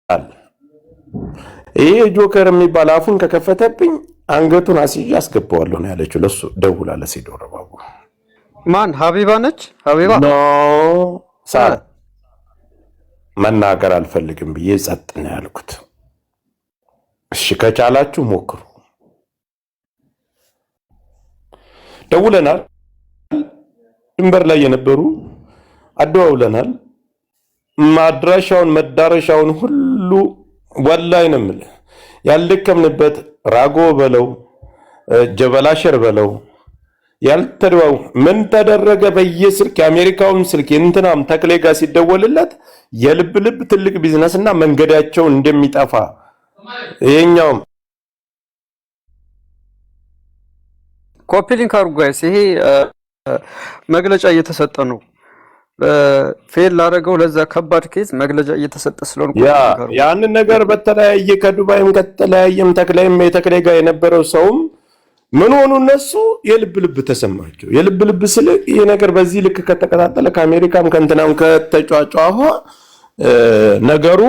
ይሄ ጆከር የሚባል አፉን ከከፈተብኝ አንገቱን አስይዤ አስገባዋለሁ ነው ያለችው። ለሱ ደውላ ለሲዶ ረባቡ ማን ሀቢባ ነች? ሀቢባ ኖ ሳራ መናገር አልፈልግም ብዬ ጸጥ ነው ያልኩት። እሺ ከቻላችሁ ሞክሩ። ደውለናል። ድንበር ላይ የነበሩ አደዋውለናል። ማድራሻውን መዳረሻውን ሁሉ ወላይ ነው የምልህ ያልደከምንበት ራጎ በለው ጀበላሸር በለው ያልተደዋው ምን ተደረገ በየስልክ የአሜሪካውን ስልክ እንትናም ተክሌ ጋር ሲደወልለት የልብ ልብ ትልቅ ቢዝነስና መንገዳቸው እንደሚጠፋ ይሄኛውም ኮፒ ሊንክ አድርጉ ጋይስ። ይሄ መግለጫ እየተሰጠ ነው። ፌል ላደረገው ለዛ ከባድ ኬዝ መግለጫ እየተሰጠ ስለሆነ ያንን ነገር በተለያየ ከዱባይም ከተለያየም ተክሌ ጋር የነበረው ሰውም ምን ሆኑ እነሱ የልብ ልብ ተሰማቸው። የልብ ልብ ስለ ይሄ ነገር በዚህ ልክ ከተቀጣጠለ ከአሜሪካም ከእንትናም ከተጫጫዋ ነገሩ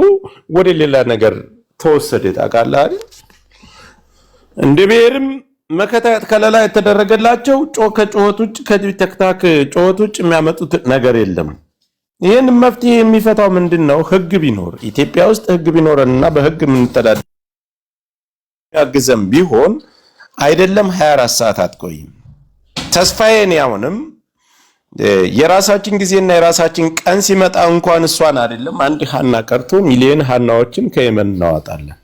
ወደ ሌላ ነገር ተወሰደ። ታውቃለህ አይደል? እንደ ብሔርም መከታየት ከለላ የተደረገላቸው ከጩኸት ውጭ ከቲክታክ ጩኸት ውጭ የሚያመጡት ነገር የለም። ይሄን መፍትሄ የሚፈታው ምንድነው? ህግ ቢኖር ኢትዮጵያ ውስጥ ህግ ቢኖርና በህግ የምንተዳደር ያግዘም ቢሆን አይደለም 24 ሰዓት አትቆይም። ተስፋዬ ነው። አሁንም የራሳችን ጊዜና የራሳችን ቀን ሲመጣ እንኳን እሷን አይደለም አንድ ሀና ቀርቶ ሚሊዮን ሀናዎችን ከየመን እናዋጣለን።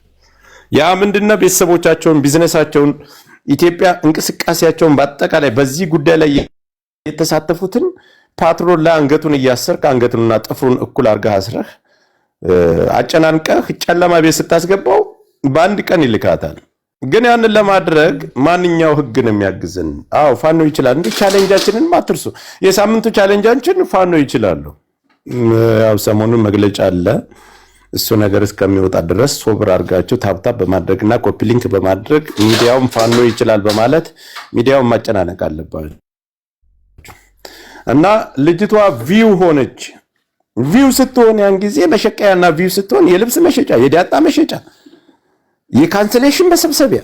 ያ ምንድነው? ቤተሰቦቻቸውን ቢዝነሳቸውን ኢትዮጵያ እንቅስቃሴያቸውን በአጠቃላይ በዚህ ጉዳይ ላይ የተሳተፉትን ፓትሮል ላይ አንገቱን እያሰርክ አንገቱንና ጥፍሩን እኩል አድርገህ አስረህ አጨናንቀህ ጨለማ ቤት ስታስገባው በአንድ ቀን ይልካታል። ግን ያንን ለማድረግ ማንኛው ህግ ነው የሚያግዝን? አዎ ፋኖ ይችላል። እንዴ ቻሌንጃችንን አትርሱ። የሳምንቱ ቻሌንጃችን ፋኖ ይችላሉ። ያው ሰሞኑን መግለጫ አለ። እሱ ነገር እስከሚወጣ ድረስ ሶብር አድርጋችሁ ታፕታፕ በማድረግና ኮፒ ሊንክ በማድረግ ሚዲያውም ፋኖ ይችላል በማለት ሚዲያውን ማጨናነቅ አለባችሁ። እና ልጅቷ ቪው ሆነች። ቪው ስትሆን ያን ጊዜ መሸቀያና ቪው ስትሆን የልብስ መሸጫ፣ የዳጣ መሸጫ፣ የካንሰሌሽን መሰብሰቢያ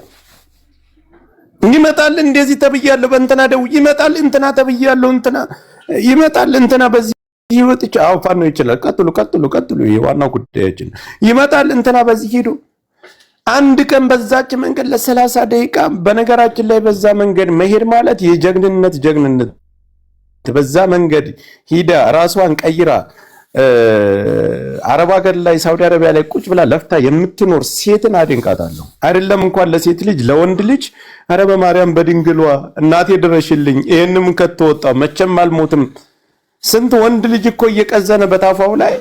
ይመጣል። እንደዚህ ተብያለሁ በእንትና ደው ይመጣል። እንትና ተብያለሁ እንትና ይመጣል። እንትና በዚህ ይወጥች አው ፋኖ ይችላል። ቀጥሉ። የዋናው ጉዳያችን ይመጣል። እንትና በዚህ ሄዶ አንድ ቀን በዛች መንገድ ለ30 ደቂቃ በነገራችን ላይ በዛ መንገድ መሄድ ማለት የጀግንነት በዛ መንገድ ሂዳ ራሷን ቀይራ አረብ ሀገር ላይ ሳውዲ አረቢያ ላይ ቁጭ ብላ ለፍታ የምትኖር ሴትን አደንቃታለሁ። አይደለም እንኳን ለሴት ልጅ ለወንድ ልጅ ኧረ በማርያም በድንግሏ እናቴ ድረሽልኝ ይሄንም ከተወጣው መቼም አልሞትም። ስንት ወንድ ልጅ እኮ እየቀዘነ በታፋው ላይ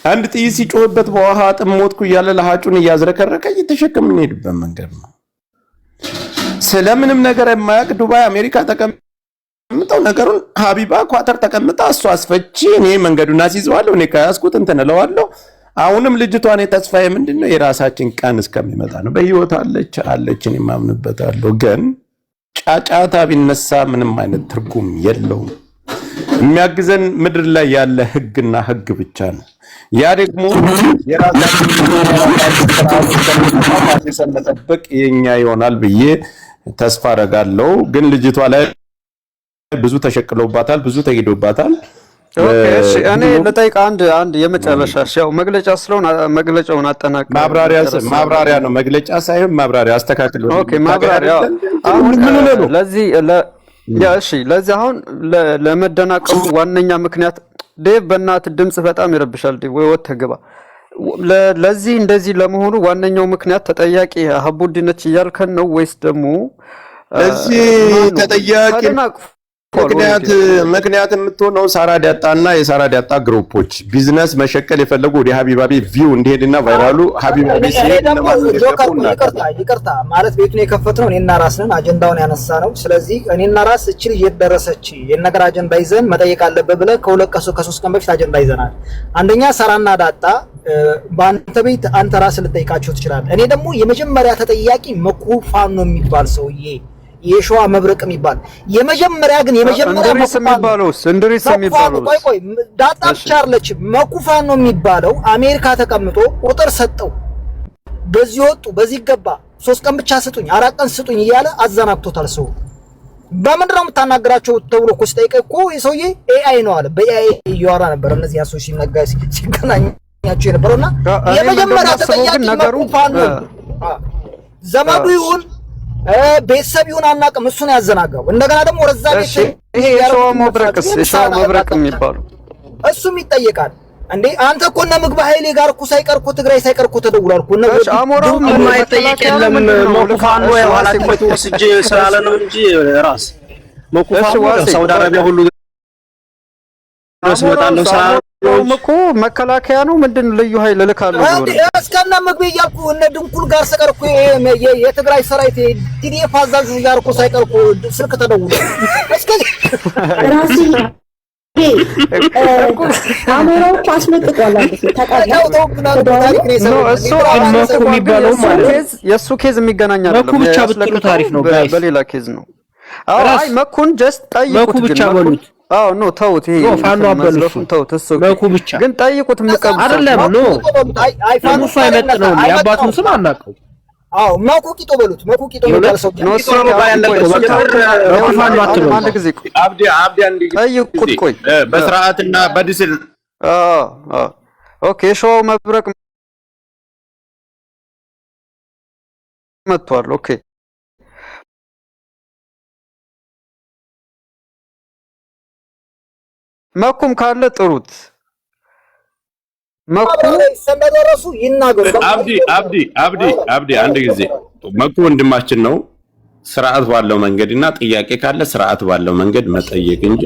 አንድ ጥይት ሲጮህበት በውሃ ጥም ሞትኩ እያለ ለሃጩን እያዝረከረከ እየተሸከምን እንሄድበት መንገድ ነው። ስለምንም ነገር የማያውቅ ዱባይ አሜሪካ ተቀምጠው ነገሩን ሀቢባ ኳተር ተቀምጣ እሷ አስፈቺ እኔ መንገዱን አስይዘዋለሁ እኔ ከያዝኩት እንትን እለዋለሁ። አሁንም ልጅቷን የተስፋዬ ምንድነው የራሳችን ቀን እስከሚመጣ ነው። በህይወት አለች እኔ ማምንበታለሁ። ግን ጫጫታ ቢነሳ ምንም አይነት ትርጉም የለውም። የሚያግዘን ምድር ላይ ያለ ህግና ህግ ብቻ ነው። ያ ደግሞ የራሳችን መጠበቅ የኛ ይሆናል ብዬ ተስፋ አደርጋለሁ። ግን ልጅቷ ላይ ብዙ ተሸክሎባታል፣ ብዙ ተሄዶባታል። ኦኬ እሺ፣ እኔ ለጠይቅ አንድ የመጨረሻ ያው መግለጫ ስለሆነ መግለጫውን አጠናቀቅ። ማብራሪያ ነው፣ መግለጫ ሳይሆን ማብራሪያ አስተካክሉ። ኦኬ ማብራሪያ አሁን ለዚህ እሺ ለዚህ አሁን ለመደናቀፉ ዋነኛ ምክንያት ዴቭ በእናት ድምጽ በጣም ይረብሻል። ዴቭ ወይ ወጥተህ ግባ። ለዚህ እንደዚህ ለመሆኑ ዋነኛው ምክንያት ተጠያቂ ሀቡዲነች እያልከን ነው ወይስ ደግሞ እዚህ ተጠያቂ ምክንያት የምትሆነው ሳራ ዳጣና የሳራ ዳጣ ግሩፖች ቢዝነስ መሸቀል የፈለጉ ወደ ሀቢባ ቤት ቪው እንዲሄድና ቫይራሉ ሀቢባ ቤት ይቅርታ ማለት ቤቱን የከፈትነው እኔና ራስን አጀንዳውን ያነሳ ነው። ስለዚህ እኔና ራስ እቺ ልጅ የደረሰች የነገር አጀንዳ ይዘን መጠየቅ አለበት ብለህ ከሶስት ቀን በፊት አጀንዳ ይዘናል። አንደኛ ሳራና ዳጣ በአንተ ቤት አንተ ራስ ልጠይቃቸው ትችላለህ። እኔ ደግሞ የመጀመሪያ ተጠያቂ መኩ ፋኖ የሚባል ሰውዬ የሸዋ መብረቅ የሚባል የመጀመሪያ እንድሪስ የሚባለው ቆይ ዳጣ ብቻ አይደለች መኩፋን ነው የሚባለው። አሜሪካ ተቀምጦ ቁጥር ሰጠው። በዚህ ወጡ በዚህ ገባ 3 ቀን ብቻ ስጡኝ 4 ቀን ስጡኝ እያለ አዘናግቶታል። ሰው በምንድን ነው የምታናግራቸው ተብሎ እኮ ሲጠይቅ እኮ የሰውዬ ኤአይ ነው አለ። በኤአይ እያወራ ነበር እነዚህ ያሶች ሲገናኛቸው የነበረውና የመጀመሪያ ተጠያቂ መኩፋን ነው። ዘመዱ ይሁን ቤተሰብ ይሁን አናውቅም፣ እሱን ያዘናጋው። እንደገና ደግሞ ወረዛ ቤት ይሄ የሸዋ መብረቅ የሚባለው እሱም ይጠየቃል እንዴ። አንተ እኮ እነ ምግብ ኃይሌ ጋር እኮ ሳይቀር እኮ ትግራይ ሳይቀር እኮ ተደውሏል እኮ ነው። አሞራው የማይጠየቅ የለም። መኩፋን ነው ኃላፊነቱ ወስጄ ስላለ ነው እንጂ ራስ መኩፋን ሳውዲ አረቢያ ሁሉ ወስመጣለው እኮ መከላከያ ነው ምንድን ልዩ ኃይል ልካለሁ እንዴ። እስከነ ምግብ እያልኩ እነ ድንኩል ጋር ሳይቀር እኮ የትግራይ ሰራዊት ቲዲኤፍ አዛዦች ጋር እኮ ሳይቀር እኮ ስልክ ተደውሏል። እስከዚህ ራሲ አሞራው አስመጥቷል የእሱ ኬዝ የሚገናኝ አይደለም። መኩ ብቻ ብትሉ ታሪፍ ነው። በሌላ ኬዝ ነው። አይ መኩን ጀስት ጠይቁት። መኩ ብቻ በሉት። አዎ ኖ ተውት። ይሄ ፋኖ አበሉት። ተውት። እሱ መኩ ብቻ ግን ጠይቁት። ምቀም አይደለም ኖ ሙሳ አይመጥነው። የአባቱን ስም አናውቀው። አዎ መኩ ቂጦ በሉት። መኩ ቂጦ የሚባል ሰው ነው። እሱ አንድ ጊዜ አብዲ አንድ ጠይቁት። ቆይ በስርዓትና በዲስል ኦኬ። ሸዋው መብረቅ መጥቷል። ኦኬ መኩም ካለ ጥሩት። መኩ ሰነደረሱ ይናገሩ። አብዲ አንድ ጊዜ መኩ ወንድማችን ነው። ስርዓት ባለው መንገድና ጥያቄ ካለ ስርዓት ባለው መንገድ መጠየቅ እንጂ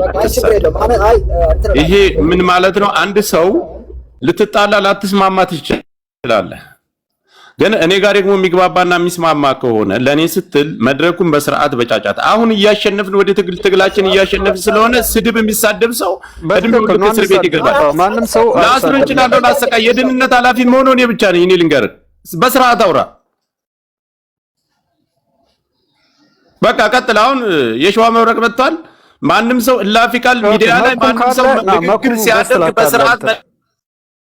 ይሄ ምን ማለት ነው? አንድ ሰው ልትጣላ ላትስማማ ትችላለህ። ግን እኔ ጋር ደግሞ የሚግባባና የሚስማማ ከሆነ ለኔ ስትል መድረኩን በስርዓት በጫጫት አሁን እያሸነፍን ወደ ትግላችን እያሸነፍን ስለሆነ ስድብ የሚሳደብ ሰው እድሜው ልክ እስር ቤት ይገባል። ማንም ሰው ላስር እችላለሁ ላሰቃይ። የደህንነት ኃላፊ መሆኑ እኔ ብቻ ነኝ። እኔ ልንገርህ በስርዓት አውራ። በቃ ቀጥል። አሁን የሸዋ መብረቅ መጥቷል። ማንም ሰው እላፊ ቃል ሚዲያ ላይ ማንም ሰው ንግግር ሲያደርግ በስርዓት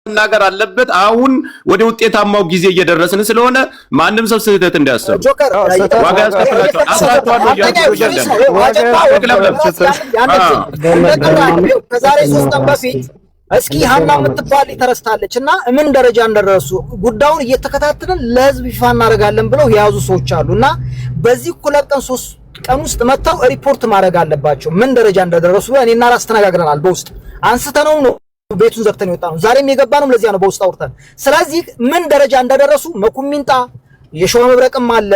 መናገር አለበት። አሁን ወደ ውጤታማው ጊዜ እየደረስን ስለሆነ ማንም ሰው ስህተት እንዳያሰብ ዋጋ ያስከፍላቸዋል። ከዛሬ 3 ቀን በፊት እስኪ ሀና የምትባል ተረስታለች እና ምን ደረጃ እንደደረሱ ጉዳዩን እየተከታተልን ለህዝብ ይፋ እናደርጋለን ብለው የያዙ ሰዎች አሉና በዚህ 2 ቀን 3 ቀን ውስጥ መጥተው ሪፖርት ማድረግ አለባቸው ምን ደረጃ እንደደረሱ። እኔና ራስ ተነጋግረናል። በውስጥ አንስተነው ነው ቤቱን ዘግተን የወጣ ነው። ዛሬም የገባነው ለዚያ ነው፣ በውስጥ አውርተን። ስለዚህ ምን ደረጃ እንደደረሱ መኩሚንጣ የሸዋ መብረቅም አለ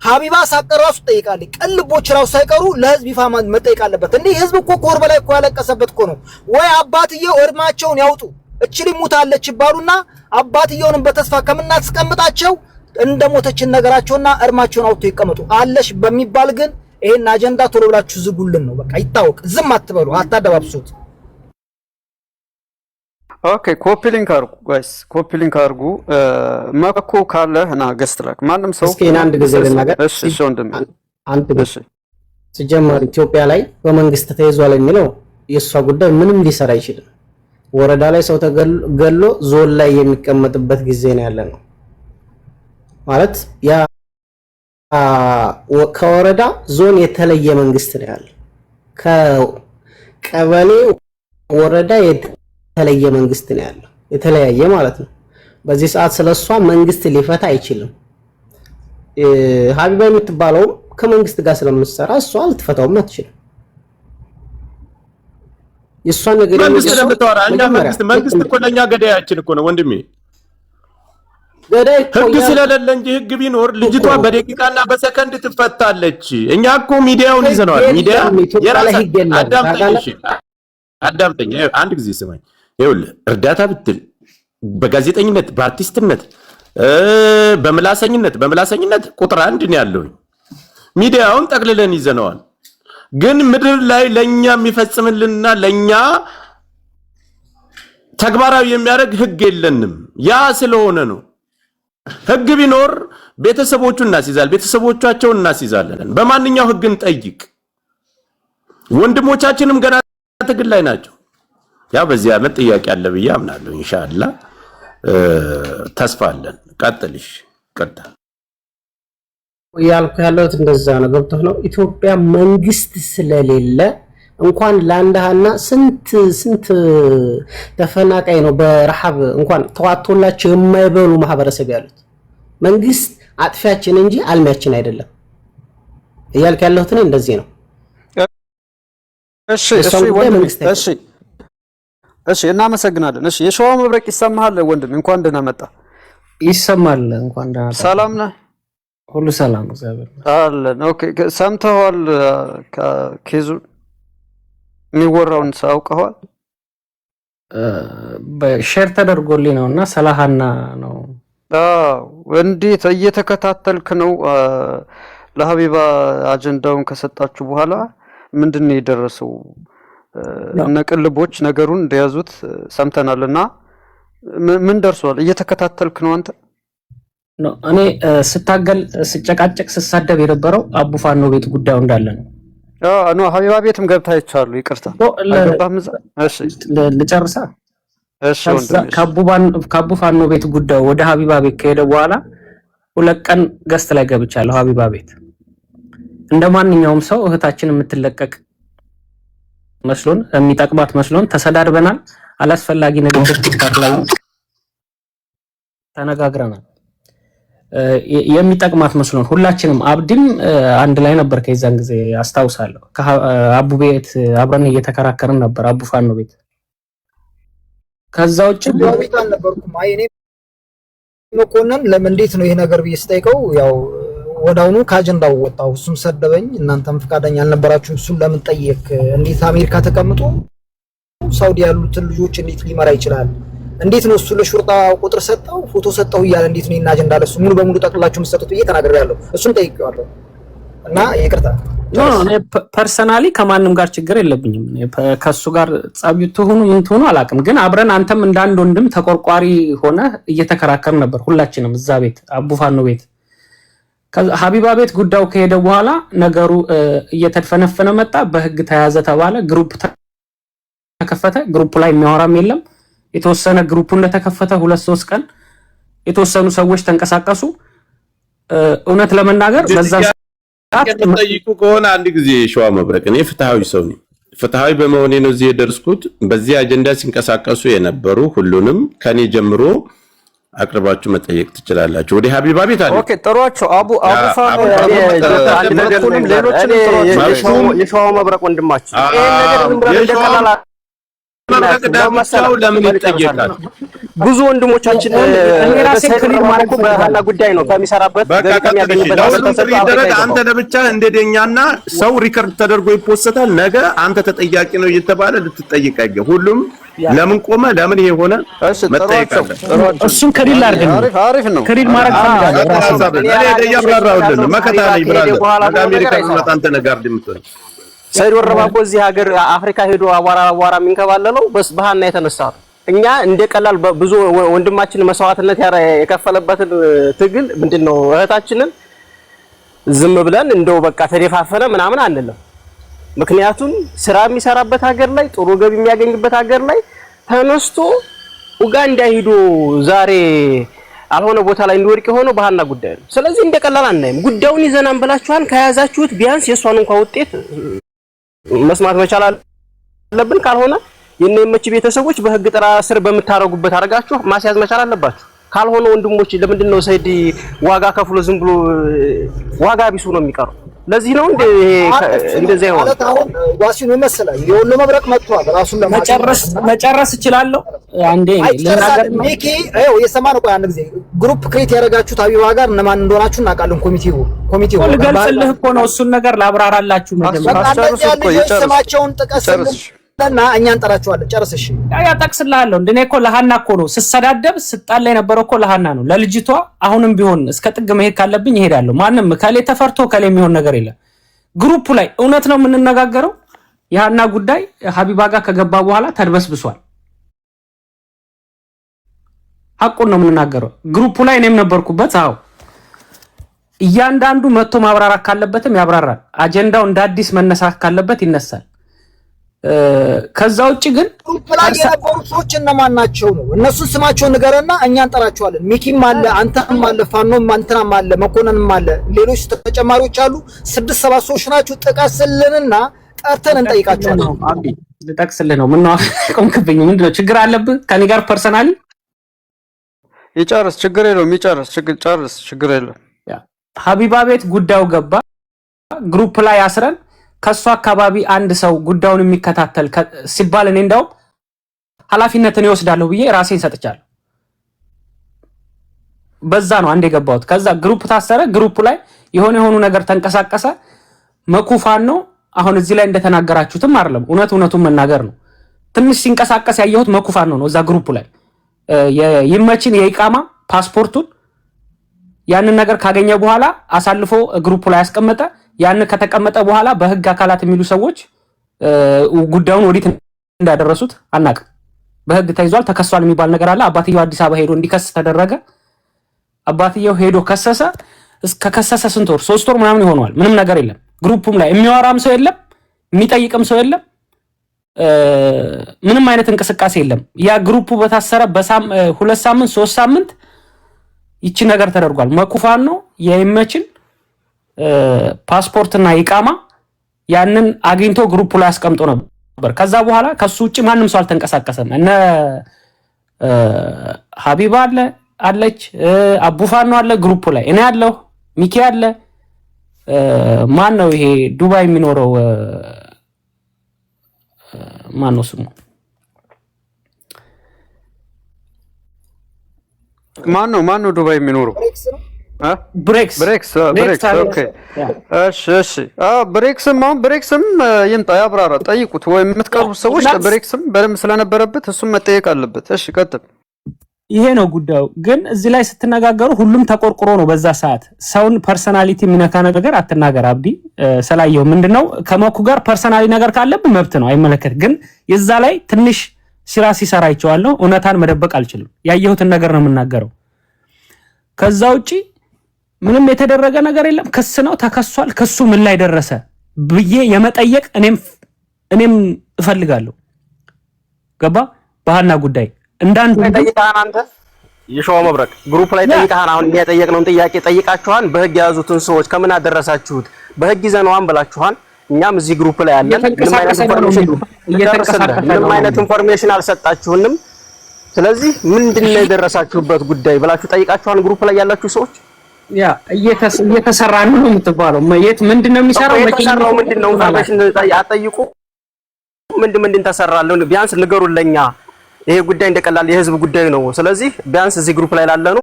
ሀቢባ ሳቀራሱ ጠይቃለች። ቅልቦች ራሱ ሳይቀሩ ለህዝብ ይፋ መጠየቅ አለበት። እንዴ ህዝብ እኮ ኮር በላይ እኮ ያለቀሰበት እኮ ነው። ወይ አባትየው እርማቸውን ያውጡ እችሊ ሙታለች ይባሉና አባትየውንም በተስፋ ከምናስቀምጣቸው እንደሞተችን ነገራቸውና እርማቸውን አውጥተው ይቀመጡ። አለሽ በሚባል ግን ይሄን አጀንዳ ቶሎ ብላችሁ ዝጉልን ነው በቃ። ይታወቅ። ዝም አትበሉ፣ አታደባብሱት። ኦኬ ኮፒ ሊንክ አርጉ ጋይስ፣ ኮፒ ሊንክ አርጉ። መኩ ካለ እና ገስት ላክ ማንም ሰው እስኪ አንድ ጊዜ ልናገር። እሺ ወንድም አንድ ጊዜ ሲጀመር ኢትዮጵያ ላይ በመንግስት ተይዟል የሚለው የሷ ጉዳይ ምንም ሊሰራ አይችልም። ወረዳ ላይ ሰው ተገሎ ዞን ላይ የሚቀመጥበት ጊዜ ነው ያለነው ማለት ያ ከወረዳ ዞን የተለየ መንግስት ነው ያለ። ከቀበሌ ወረዳ የተለየ መንግስት ነው ያለው፣ የተለያየ ማለት ነው። በዚህ ሰዓት ስለሷ መንግስት ሊፈታ አይችልም። ሀቢባ የምትባለው ከመንግስት ጋር ስለምትሰራ እሷ ልትፈታውም አትችልም። የሷ ነገር መንግስት ለምታወራ እኛ መንግስት እኮ ለኛ ገዳያችን እኮ ነው ወንድሜ። ገዳይ ህግ ስለሌለ እንጂ ህግ ቢኖር ልጅቷ በደቂቃና በሰከንድ ትፈታለች። እኛ እኮ ሚዲያውን ይዘናል። ሚዲያ የራስ አዳምጠኝ አንድ ጊዜ ስማኝ። ይኸውልህ እርዳታ ብትል በጋዜጠኝነት በአርቲስትነት በምላሰኝነት ቁጥር 1 ነው ያለው። ሚዲያውን ጠቅልለን ይዘነዋል። ግን ምድር ላይ ለኛ የሚፈጽምልንና ለኛ ተግባራዊ የሚያደርግ ህግ የለንም። ያ ስለሆነ ነው ህግ ቢኖር ቤተሰቦቹን እናስይዛለን፣ ቤተሰቦቻቸውን እናስይዛለን። በማንኛው ህግ እንጠይቅ? ወንድሞቻችንም ገና ትግል ላይ ናቸው። ያ በዚህ ዓመት ጥያቄ አለ ብዬ አምናለሁ። ኢንሻአላህ ተስፋ አለን። ቀጥልሽ ቀጣ ያልኩ ያለሁት እንደዛ ነው። ገብቶህ ነው። ኢትዮጵያ መንግስት ስለሌለ እንኳን ላንዳሃና ስንት ተፈናቃይ ነው በረሃብ እንኳን ተዋቶላቸው የማይበሉ ማህበረሰብ ያሉት። መንግስት አጥፊያችን እንጂ አልሚያችን አይደለም። እያልኩ ያለሁት እኔ እንደዚህ ነው። እሺ እናመሰግናለን። እሺ የሸዋ መብረቅ ይሰማሃል ወንድም? እንኳን ደህና መጣ። ይሰማል። እንኳን ደህና መጣ። ሰላም ነህ? ሁሉ ሰላም እግዚአብሔር አለን። ኦኬ ሰምተዋል? ከኬዙ የሚወራውን ሳውቀዋል? በሼር ተደርጎልኝ ነውና ሰላሃና ነው። እንዴት እየተከታተልክ ነው? ለሀቢባ አጀንዳውን ከሰጣችሁ በኋላ ምንድነው የደረሰው? ነቅልቦች ነገሩን እንደያዙት ሰምተናልና ምን ደርሷል? እየተከታተልክ ነው አንተ? ነው እኔ ስታገል ስጨቃጨቅ ስሳደብ የነበረው አቡፋኖ ቤት ጉዳዩ እንዳለ ነው። ነው ሀቢባ ቤትም ገብታ ይቻሉ። ይቅርታ እሺ ልጨርሳ። እሺ ወንድም ከአቡፋኖ ቤት ጉዳዩ ወደ ሀቢባ ቤት ከሄደ በኋላ 2 ቀን ገስት ላይ ገብቻለሁ። ሀቢባ ቤት እንደማንኛውም ሰው እህታችን የምትለቀቅ መስሎን የሚጠቅማት መስሎን ተሰዳድበናል። አላስፈላጊ ንግግር ቲክቶክ ላይ ተነጋግረናል። የሚጠቅማት መስሎን ሁላችንም አብዲም አንድ ላይ ነበር። ከዛን ጊዜ አስታውሳለሁ ከአቡ ቤት አብረን እየተከራከርን ነበር። አቡፋኖ ቤት ከዛው ውጭ ቤት አልነበርኩም። አይ እኔ መኮንን ለምን እንዴት ነው ይሄ ነገር ብዬ ስጠይቀው ያው ወዳውኑ ከአጀንዳው ወጣው። እሱም ሰደበኝ። እናንተም ፍቃደኛ አልነበራችሁም። እሱን ለምን ጠየቅ? እንዴት አሜሪካ ተቀምጦ ሳውዲ ያሉትን ልጆች እንዴት ሊመራ ይችላል? እንዴት ነው እሱ ለሹርጣ ቁጥር ሰጠው ፎቶ ሰጠው እያለ እንዴት ነው አጀንዳ ለሱ ሙሉ በሙሉ ጠቅላላችሁ መስጠቱት ብዬ ተናግሬያለሁ። እሱን ጠይቄዋለሁ እና ይቅርታ እኔ ፐርሰናሊ ከማንም ጋር ችግር የለብኝም። ከሱ ጋር ጸብይቱ ሆኖ ምን ሆኖ አላውቅም። ግን አብረን አንተም እንዳንድ ወንድም ተቆርቋሪ ሆነ እየተከራከርን ነበር ሁላችንም እዛ ቤት አቡፋኖ ቤት። ሀቢባ ቤት ጉዳዩ ከሄደ በኋላ ነገሩ እየተፈነፈነ መጣ። በህግ ተያዘ ተባለ። ግሩፕ ተከፈተ። ግሩፕ ላይ የሚያወራም የለም። የተወሰነ ግሩፑ እንደተከፈተ 2-3 ቀን የተወሰኑ ሰዎች ተንቀሳቀሱ። እውነት ለመናገር በዛ ሰዓት ጠይቁ ከሆነ አንድ ጊዜ ሸዋ መብረቅ እኔ ፍትሃዊ ሰው ነኝ። ፍትሃዊ በመሆኔ ነው እዚህ የደረስኩት። በዚህ አጀንዳ ሲንቀሳቀሱ የነበሩ ሁሉንም ከኔ ጀምሮ አቅርባችሁ መጠየቅ ትችላላችሁ። ወደ ሀቢባ ቤት አለ። ኦኬ ጥሯቸው። አቡፋኖ ሌሎችንም ጥሯቸው። የሸዋ መብረቅ ወንድማችን ይሄን ነገር ምን ብለን እንደቀላላ ለምን ይጠየቃል? ብዙ ወንድሞቻችን ራሴ ክሊር ማለት በኋላ ጉዳይ ነው ከሚሰራበት ከሚያገኝበት አንተ ለብቻ እንደደኛና ሰው ሪከርድ ተደርጎ ይፖሰታል። ነገ አንተ ተጠያቂ ነው እየተባለ ልትጠይቅ አይገባም። ሁሉም ለምን ቆመ ለምን ይሄ ሆነ መጠየቅ አለ። እሱን ክሊር አድርገን አሪፍ ነው ክሊር ማድረግ ፈልጋለሁ። እኔ ደያብራራውልን መከታ ነኝ ብራዘር። አሜሪካ ሲመጣ አንተ ነገር ድምጥህ ሰይድ ወረባቦ እዚህ ሀገር አፍሪካ ሄዶ አዋራ የሚንከባለለው በሃና የተነሳ ነው። እኛ እንደቀላል ብዙ ወንድማችን መስዋዕትነት የከፈለበትን ትግል ምንድነው እህታችንን ዝም ብለን እንደው በቃ ተደፋፈነ ምናምን አንልም። ምክንያቱም ስራ የሚሰራበት ሀገር ላይ ጥሩ ገቢ የሚያገኝበት ሀገር ላይ ተነስቶ ኡጋንዳ ሄዶ ዛሬ አልሆነ ቦታ ላይ እንዲወርቅ የሆነው በሃና ጉዳይ ነው። ስለዚህ እንደቀላል አናይም። ጉዳዩን ይዘናን ብላችኋን ከያዛችሁት ቢያንስ የሷን እንኳን ውጤት መስማት መቻል አለብን። ካልሆነ የነመች ቤተሰቦች በህግ ጥራ ስር በመታረጉበት አርጋችሁ ማስያዝ መቻል አለባችሁ። ካልሆነ ወንድሞች ለምንድነው ሰይድ ዋጋ ከፍሎ ዝም ብሎ ዋጋ ቢሱ ነው የሚቀረው? ለዚህ ነው እንደዚህ ይሆን ማለት አሁን ዋሲኑ መሰለኝ የወሎ መብረቅ መጥቷል። ራሱን መጨረስ እችላለሁ። አንዴ ለናገር ሚኪ አይው የሰማነው ቆይ አንድ ጊዜ ግሩፕ ክሬት ያደረጋችሁት ሀቢባ ጋር እነማን እንደሆናችሁ እናውቃለን። ኮሚቴው ልገልጽልህ እኮ ነው። እሱን ነገር ላብራራላችሁ ስማቸውን ጥቀስልና እኛ እንጠራቸዋለን። ጨርስ። እሺ ያ ጠቅስልሃለሁ። እንደኔ እኮ ለሃና እኮ ነው ስሰዳደብ ስጣላ የነበረው እኮ ለሃና ነው ለልጅቷ። አሁንም ቢሆን እስከ ጥግ መሄድ ካለብኝ እሄዳለሁ። ማንም ከሌ ተፈርቶ ከሌ የሚሆን ነገር የለም። ግሩፕ ላይ እውነት ነው የምንነጋገረው። የሃና ጉዳይ ሀቢባ ጋር ከገባ በኋላ ተድበስብሷል። አቁን ነው የምንናገረው። ግሩፑ ላይ እኔም ነበርኩበት። አዎ እያንዳንዱ መጥቶ ማብራራት ካለበትም ያብራራል። አጀንዳው እንደ አዲስ መነሳት ካለበት ይነሳል። ከዛ ውጪ ግን ግሩፕ ላይ የነበሩ ሰዎች እነማን ናቸው ነው? እነሱን ስማቸውን ንገረና እኛ እንጠራቸዋለን። ሚኪም አለ፣ አንተም አለ፣ ፋኖም አንተናም አለ፣ መኮንንም አለ፣ ሌሎች ተጨማሪዎች አሉ። 6-7 ሰዎች ናቸው። ጥቀስልንና ጠርተን እንጠይቃቸዋለን። አቢ ልጠቅስልህ ነው። ምን ነው ቆምክብኝ? ምንድነው ችግር አለብህ ከኔ ጋር ፐርሰናሊ? ይጨርስ፣ ችግር የለውም። ይጨርስ፣ ችግር የለውም። ሀቢባ ቤት ጉዳዩ ገባ። ግሩፕ ላይ አስረን ከሱ አካባቢ አንድ ሰው ጉዳዩን የሚከታተል ሲባል እኔ እንደው ኃላፊነትን ይወስዳለሁ ብዬ ራሴን ሰጥቻለሁ። በዛ ነው አንድ የገባሁት። ከዛ ግሩፕ ታሰረ። ግሩፕ ላይ የሆኑ ነገር ተንቀሳቀሰ። መኩፋን ነው አሁን እዚህ ላይ እንደተናገራችሁትም አይደለም፣ እውነቱን መናገር ነው። ትንሽ ሲንቀሳቀስ ያየሁት መኩፋን ነው እዛ ግሩፕ ላይ ይመችን የኢቃማ ፓስፖርቱን ያንን ነገር ካገኘ በኋላ አሳልፎ ግሩፕ ላይ ያስቀመጠ። ያን ከተቀመጠ በኋላ በህግ አካላት የሚሉ ሰዎች ጉዳዩን ወዲት እንዳደረሱት አናውቅም። በህግ ተይዟል ተከሷል የሚባል ነገር አለ። አባትየው አዲስ አበባ ሄዶ እንዲከስ ተደረገ። አባትየው ሄዶ ከሰሰ። ከከሰሰ ስንት ወር 3 ወር ምናምን ይሆነዋል። ምንም ነገር የለም። ግሩፕም ላይ የሚያወራም ሰው የለም፣ የሚጠይቅም ሰው የለም። ምንም አይነት እንቅስቃሴ የለም። ያ ግሩፑ በታሰረ በ2 ሳምንት 3 ሳምንት ይቺ ነገር ተደርጓል። መኩፋን ነው የይመችን ፓስፖርትና ኢቃማ ያንን አግኝቶ ግሩፑ ላይ አስቀምጦ ነበር። ከዛ በኋላ ከሱ ውጪ ማንም ሰው አልተንቀሳቀሰም። እነ ሀቢባ አለች፣ አቡፋን ነው አለ ግሩፑ ላይ፣ እኔ አለሁ፣ ሚኪ አለ። ማን ነው ይሄ ዱባይ የሚኖረው ማን ነው ስሙ? ማን ነው ዱባይ የሚኖረው? ብሬክስ። ኦኬ እሺ። ብሬክስም ይምጣ ያብራራ፣ ጠይቁት። ወይ የምትቀርቡት ሰዎች ብሬክስም በደንብ ስለነበረበት እሱም መጠየቅ አለበት። እሺ ቀጥል። ይሄ ነው ጉዳዩ። ግን እዚህ ላይ ስትነጋገሩ ሁሉም ተቆርቁሮ ነው። በዛ ሰዓት ሰውን ፐርሰናሊቲ የሚነካ ነገር አትናገር። አብዲ ስላየው ምንድነው ከመኩ ጋር ፐርሰናሊ ነገር ካለብን መብት ነው፣ አይመለከት። ግን የዛ ላይ ትንሽ ሲራ ሲሰራ ይቻላል። እውነታን መደበቅ አልችልም። ያየሁትን ነገር ነው የምናገረው። ከዛ ውጪ ምንም የተደረገ ነገር የለም። ክስ ነው ተከሷል። ክሱ ምን ላይ ደረሰ ብዬ የመጠየቅ እኔም እፈልጋለሁ። ገባ ባህና ጉዳይ እንዳንዱ ጠይቃህን አንተ የሸዋ መብረቅ ግሩፕ ላይ ጠይቃህን አሁን የሚያጠየቅነውን ጥያቄ ጠይቃችኋን በህግ የያዙትን ሰዎች ከምን አደረሳችሁት በህግ ይዘነዋን ብላችኋን። እኛም እዚህ ግሩፕ ላይ ያለን ምንም አይነት ኢንፎርሜሽን አልሰጣችሁንም። ስለዚህ ምንድነው የደረሳችሁበት ጉዳይ ብላችሁ ጠይቃችኋን ግሩፕ ላይ ያላችሁ ሰዎች። ያ እየተሰራ ነው የምትባለው የት ምንድነው የሚሰራው መኪናው ምንድነው ኢንፎርሜሽን አጠይቁ። ምንድን ተሰራለው ቢያንስ ንገሩን ለኛ። ይሄ ጉዳይ እንደቀላል የህዝብ ጉዳይ ነው። ስለዚህ ቢያንስ እዚህ ግሩፕ ላይ ላለነው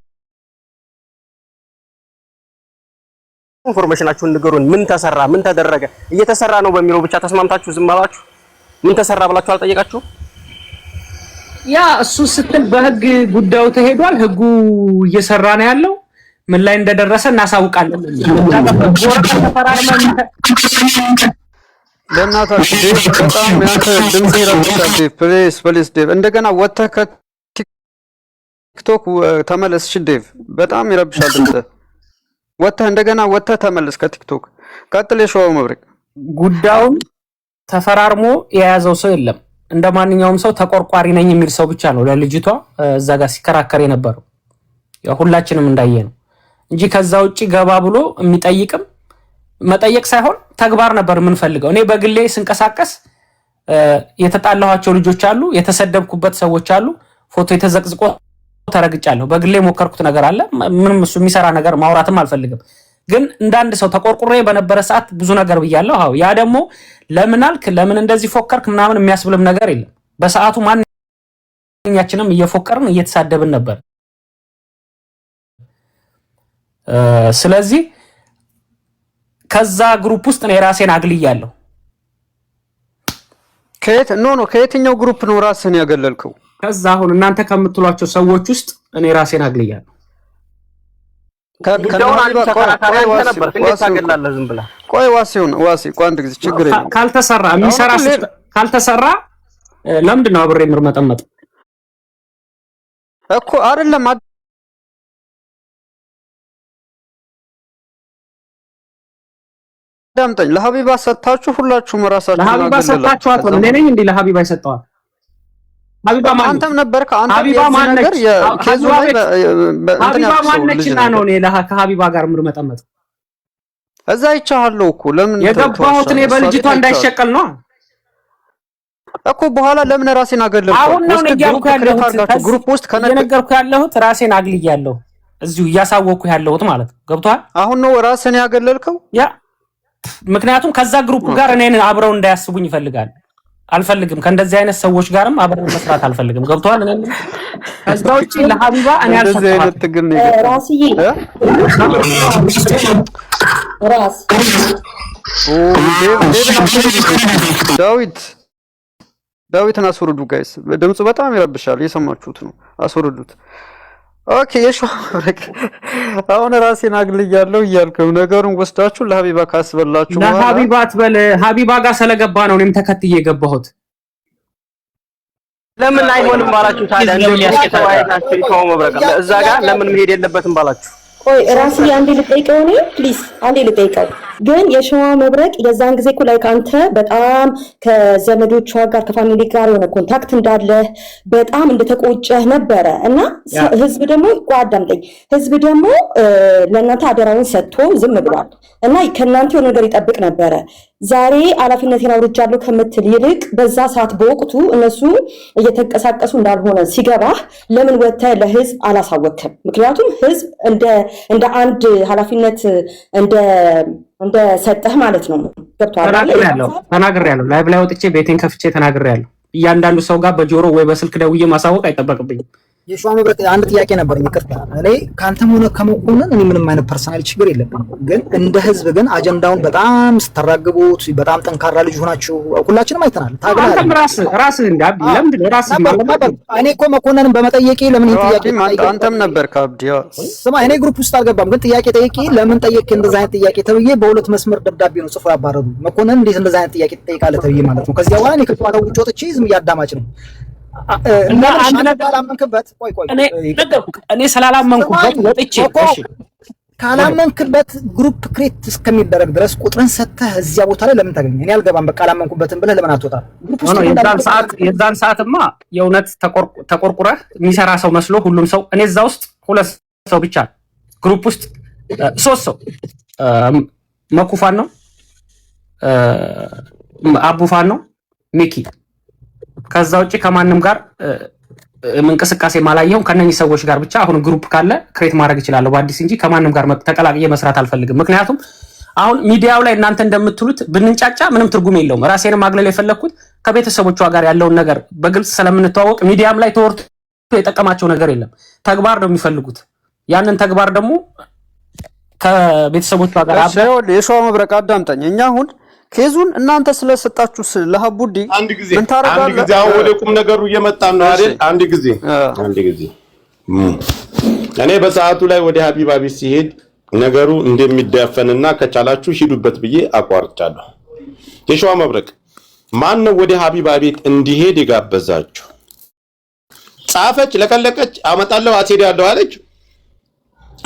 ኢንፎርሜሽናችሁን ንገሩን። ምን ተሰራ ምን ተደረገ? እየተሰራ ነው በሚለው ብቻ ተስማምታችሁ ዝም አላችሁ። ምን ተሰራ ብላችሁ አልጠየቃችሁ? ያ እሱ ስትል በህግ ጉዳዩ ተሄዷል። ህጉ እየሰራ ነው ያለው። ምን ላይ እንደደረሰ እናሳውቃለን። በእናታችሁ ዴቭ በጣም ያንተ ድምጽ ይረብሻል። ዴቭ ፕሊዝ ዴቭ እንደገና ወጥተህ ከቲክቶክ ተመለስ። እሺ ዴቭ በጣም ይረብሻል ድምጽ። እንደገና ወጥተህ ተመለስ ከቲክቶክ። ቀጥል። የሸዋው መብረቅ ጉዳዩን ተፈራርሞ የያዘው ሰው የለም። እንደ ማንኛውም ሰው ተቆርቋሪ ነኝ የሚል ሰው ብቻ ነው ለልጅቷ እዛ ጋር ሲከራከር የነበረው። ያው ሁላችንም እንዳየ ነው እንጂ ከዛ ውጪ ገባ ብሎ የሚጠይቅም መጠየቅ ሳይሆን ተግባር ነበር የምንፈልገው። እኔ በግሌ ስንቀሳቀስ የተጣላኋቸው ልጆች አሉ፣ የተሰደብኩበት ሰዎች አሉ፣ ፎቶ የተዘቅዝቆ ተረግጫለሁ። በግሌ ሞከርኩት ነገር አለ። ምንም እሱ የሚሰራ ነገር ማውራትም አልፈልግም። ግን እንዳንድ ሰው ተቆርቁሬ በነበረ ሰዓት ብዙ ነገር ብያለሁ። አዎ ያ ደግሞ ለምን አልክ ለምን እንደዚህ ፎከርክ ምናምን የሚያስብልም ነገር የለም። በሰዓቱ ማንኛችንም እየፎከርን እየተሳደብን ነበር። ስለዚህ ከዛ ግሩፕ ውስጥ ነው ራሴን አግልያለሁ። ከየትኛው ግሩፕ ነው ራስን ያገለልከው? ከዛ አሁን እናንተ ከምትሏቸው ሰዎች ውስጥ እኔ ራሴን አግልያለሁ። ቆይ አንድ ጊዜ ችግር የለም። ካልተሰራ ለምንድን ነው አብሬ ምርመጠመጥ? እኮ አይደለም ዳምጠኝ ለሀቢባ ሰጣችሁ ሁላችሁም ራሳችሁ ለሀቢባ ሰጣችኋት ነው። እኔ ነኝ እንዴ ለሀቢባ የሰጠዋት? ሀቢባ ማን አንተም ነበርክ። አንተ ሀቢባ ማን ነገር የኬዙ ላይ ሀቢባ ማን ነችና ነው እኔ ከሀቢባ ጋር ምርመጠመጥ? እዛ ይቻለው እኮ ለምን የገባሁት እኔ በልጅቷ እንዳይሸቀል ነው እኮ። በኋላ ለምን ራሴን አገለልኩ? አሁን ነው እያልኩ ያለሁት ግሩፕ ውስጥ ከነገርኩ ያለሁት ራሴን አግልያለሁ፣ እዚሁ እያሳወቅኩ ያለሁት ማለት ነው። ገብቷል? አሁን ነው ራስን ያገለልከው? ያ ምክንያቱም ከዛ ግሩፕ ጋር እኔን አብረው እንዳያስቡኝ ይፈልጋል። አልፈልግም። ከእንደዚህ አይነት ሰዎች ጋርም አብረን መስራት አልፈልግም። ገብቷል? እኔ ከዛ ውጪ ለሀቢባ እኔ አልሰጠኋትም። ራስዬ ራስ ዳዊትን አስወርዱ ጋይስ። ድምፁ በጣም ይረብሻል። እየሰማችሁት ነው። አስወርዱት። ኦኬ የሾህ አሁን ራሴን አግልያለሁ እያልከው ነገሩን ወስዳችሁ ለሀቢባ ካስበላችሁ ለሀቢባ አትበል። ሀቢባ ጋር ስለገባ ነው እኔም ተከትዬ የገባሁት። ለምን አይሆንም ባላችሁ ታዲያ እንደዚህ ያስከታዋይናችሁ ይቆም መብረቅ እዛ ጋር ለምን መሄድ የለበትም ባላችሁ? ቆይ ራስዬ አንዴ ልጠይቀው ነው ፕሊዝ፣ አንዴ ልጠይቀው። ግን የሸዋ መብረቅ የዛን ጊዜ እኮ ላይ ካንተ በጣም ከዘመዶቿ ጋር ከፋሚሊ ጋር የሆነ ኮንታክት እንዳለ በጣም እንደተቆጨህ ነበረ እና ህዝብ ደግሞ አዳምጠኝ፣ ህዝብ ደግሞ ለእናንተ አደራውን ሰጥቶ ዝም ብሏል እና ከእናንተ የሆነ ነገር ይጠብቅ ነበረ። ዛሬ ኃላፊነቴን አውርጃለሁ ከምትል ይልቅ በዛ ሰዓት በወቅቱ እነሱ እየተንቀሳቀሱ እንዳልሆነ ሲገባህ ለምን ወጥተህ ለህዝብ አላሳወቅም? ምክንያቱም ህዝብ እንደ አንድ ኃላፊነት እንደ ሰጠህ ማለት ነው። ገብቶሃል? ተናግሬያለሁ። ላይቭ ላይ ወጥቼ ቤቴን ከፍቼ ተናግሬያለሁ። እያንዳንዱ ሰው ጋር በጆሮ ወይ በስልክ ደውዬ ማሳወቅ አይጠበቅብኝም። የሸዋ መብረቅ አንድ ጥያቄ ነበር። ይቅርታ እኔ ካንተም ሆነ ከመኮንን እኔ ምንም አይነት ፐርሰናል ችግር የለብኝም። ግን እንደ ህዝብ ግን አጀንዳውን በጣም ስተራግቡት በጣም ጠንካራ ልጅ ሆናችሁ ሁላችንም አይተናል። አንተም ራስህ እንዳብ ለምንድን ነው ራስህ ማለት? እኔ እኮ መኮንንን በመጠየቄ ለምን ጥያቄ አንተም ነበር ካብዲያ ስማ፣ እኔ ግሩፕ ውስጥ አልገባም። ግን ጥያቄ ጠይቄ ለምን ጠየቄ እንደዛ አይነት ጥያቄ ተብዬ በሁለት መስመር ደብዳቤ ነው ጽፎ ያባረሩ። መኮንን እንዴት እንደዛ አይነት ጥያቄ ትጠይቃለህ ተብዬ ማለት ነው። ከዚያ በኋላ እኔ ከተዋለው ውጭ ወጥቼ ዝም እያዳማጭ ነው እና አንድ ነገር አላመንክበት። ቆይ እኔ ስላላመንኩበት ወጥቼ እሺ፣ ካላመንክበት ግሩፕ ክሬት እስከሚደረግ ድረስ ቁጥርን ሰተህ እዚያ ቦታ ላይ ለምን ታገኘ? እኔ አልገባም። በቃ አላመንኩበትም ብለህ ለምን አትወጣም? የዛን ሰዓትማ የእውነት ተቆርቁረህ የሚሰራ ሰው መስሎ ሁሉም ሰው እኔ እዛ ውስጥ 2 ሰው ብቻ ግሩፕ ውስጥ 3 ሰው መኩፋን ነው አቡፋን ነው ሚኪ ከዛ ውጪ ከማንም ጋር እንቅስቃሴ ማላየው ከነኚህ ሰዎች ጋር ብቻ አሁን ግሩፕ ካለ ክሬት ማድረግ እችላለሁ በአዲስ እንጂ ከማንም ጋር ተቀላቅዬ መስራት አልፈልግም። ምክንያቱም አሁን ሚዲያው ላይ እናንተ እንደምትሉት ብንንጫጫ ምንም ትርጉም የለውም። ራሴን ማግለል የፈለኩት ከቤተሰቦቿ ጋር ያለውን ነገር በግልጽ ስለምንተዋወቅ ሚዲያም ላይ ተወርቶ የጠቀማቸው ነገር የለም። ተግባር ነው የሚፈልጉት። ያንን ተግባር ደግሞ ከቤተሰቦቿ ጋር የሸዋ መብረቅ አዳምጠኝ። እኛ አሁን ኬዙን እናንተ ስለሰጣችሁ ለሀቡዲ ምን ታረጋለህ? አንድ ጊዜ አሁን ወደ ቁም ነገሩ እየመጣን ነው አይደል? አንድ ጊዜ እኔ በሰዓቱ ላይ ወደ ሀቢባ ቤት ሲሄድ ነገሩ እንደሚዳፈንና ከቻላችሁ ሂዱበት ብዬ አቋርጫለሁ። የሸዋ መብረቅ ማን ነው ወደ ሀቢባ ቤት እንዲሄድ የጋበዛችሁ? ጻፈች፣ ለቀለቀች፣ አመጣለሁ አስሄዳለሁ አለች።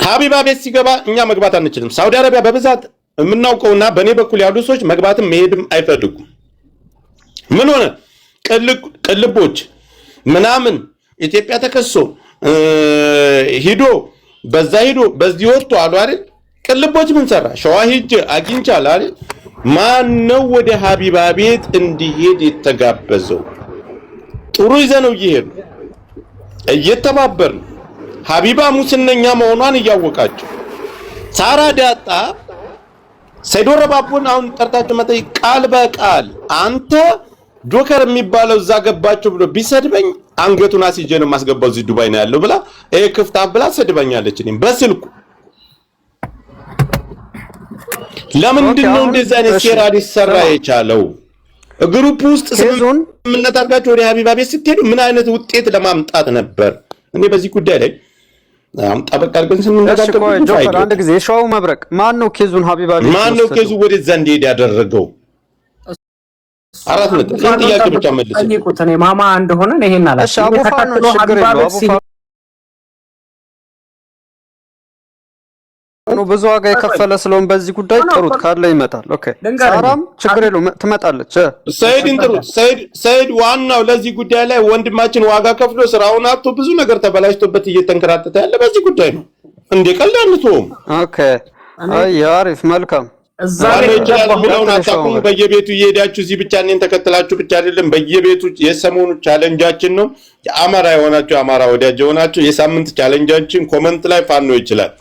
ሀቢባ ቤት ሲገባ እኛ መግባት አንችልም። ሳውዲ አረቢያ በብዛት የምናውቀውና በእኔ በኩል ያሉ ሰዎች መግባትም መሄድም አይፈልጉም። ምን ሆነ? ቅልቦች ምናምን ኢትዮጵያ ተከሶ ሂዶ በዛ ሂዶ በዚህ ወጥቶ አሉ አይደል? ቅልቦች ምን ሰራ? ሸዋ ሂጅ አግኝቻለሁ አይደል? ማን ነው ወደ ሀቢባ ቤት እንዲሄድ የተጋበዘው? ጥሩ ይዘነው እየሄዱ እየተባበርን ሀቢባ ሙስነኛ መሆኗን እያወቃቸው ሳራ ዳጣ ሰይዶ ረባቡን አሁን ጠርታችሁ መጠይ ቃል በቃል አንተ ጆከር የሚባለው እዛ ገባችሁ ብሎ ቢሰድበኝ አንገቱን አስይዤ ነው የማስገባው እዚህ ዱባይ ነው ያለው ብላ ክፍታ ብላ ሰድባኛለች። እኔም በስልኩ ለምንድን ነው እንደዚህ አይነት ሴራ ሊሰራ የቻለው? ግሩፕ ውስጥ ስምምነት አድርጋችሁ ወደ ሀቢባ ቤት ስትሄዱ ምን አይነት ውጤት ለማምጣት ነበር? እኔ በዚህ ጉዳይ ላይ ጠበቅ አድርገን ስንነጋገር አንድ ጊዜ የሸዋው መብረቅ ማን ነው ኬዙን ሀቢባ ቤት ማን ነው ኬዙ ወደዛ እንዲሄድ ያደረገው? አራት ነጥብ ጥያቄ ብቻ መልስ። እኔ ማማ እንደሆነ ይሄን አላችሁ። ፋኖ ብዙ ዋጋ የከፈለ ስለሆነ በዚህ ጉዳይ ጥሩት ካለ ይመጣል። ኦኬ ሳራም ችግር የለውም ትመጣለች። ሰይድን ጥሩት። ሰይድ ዋናው ለዚህ ጉዳይ ላይ ወንድማችን ዋጋ ከፍሎ ስራውን አጥቶ ብዙ ነገር ተበላሽቶበት እየተንከራተተ ያለ በዚህ ጉዳይ ነው። እንደ ቀልድ አንተውም። ኦኬ አይ አሪፍ መልካም እዛ ላይ አታውቁም። በየቤቱ እየሄዳችሁ እዚህ ብቻ እኔን ተከትላችሁ ብቻ አይደለም በየቤቱ የሰሞኑ ቻሌንጃችን ነው። የአማራ የሆናችሁ አማራ ወዳጅ የሆናችሁ የሳምንት ቻሌንጃችን ኮመንት ላይ ፋኖ ይችላል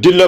ድል